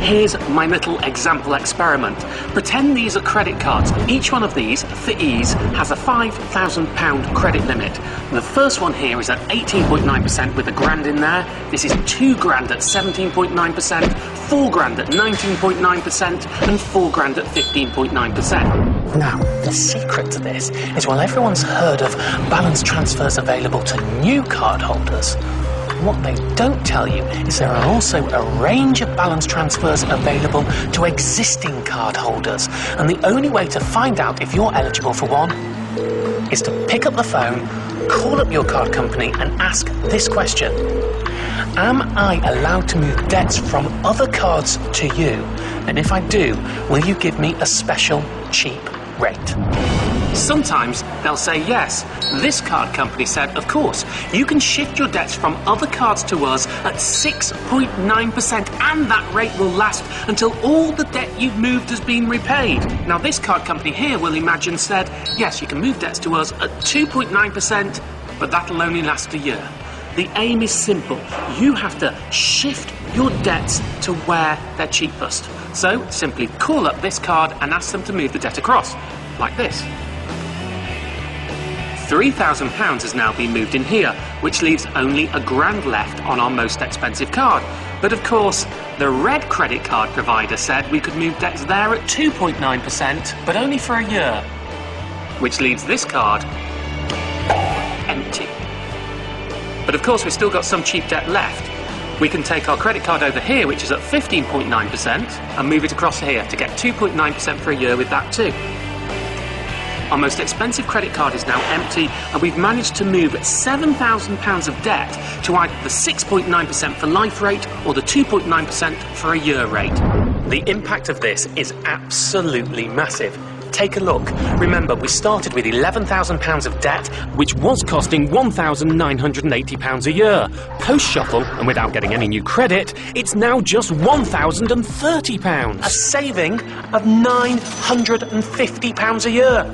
Here's my little example experiment. Pretend these are credit cards. Each one of these, for ease, has a £5,000 credit limit. The first one here is at 18.9% with £1,000 in there. This is £2,000 at 17.9%, £4,000 at 19.9%, and £4,000 at 15.9%. Now, the secret to this is while everyone's heard of balance transfers available to new card holders, what they don't tell you is there are also a range of balance transfers available to existing card holders. And the only way to find out if you're eligible for one is to pick up the phone, call up your card company and ask this question. Am I allowed to move debts from other cards to you? And if I do, will you give me a special cheap rate? Sometimes they'll say yes. This card company said, of course, you can shift your debts from other cards to us at 6.9%, and that rate will last until all the debt you've moved has been repaid. Now, this card company here, we'll imagine, said, yes, you can move debts to us at 2.9%, but that'll only last a year. The aim is simple. You have to shift your debts to where they're cheapest. So, simply call up this card and ask them to move the debt across, like this. £3,000 has now been moved in here, which leaves only £1,000 left on our most expensive card. But of course, the red credit card provider said we could move debts there at 2.9%, but only for a year, which leaves this card empty. But of course, we've still got some cheap debt left. We can take our credit card over here, which is at 15.9%, and move it across here to get 2.9% for a year with that too. Our most expensive credit card is now empty, and we've managed to move £7,000 of debt to either the 6.9% for life rate or the 2.9% for a year rate. The impact of this is absolutely massive. Take a look. Remember, we started with £11,000 of debt, which was costing £1,980 a year. Post-shuffle, and without getting any new credit, it's now just £1,030. A saving of £950 a year.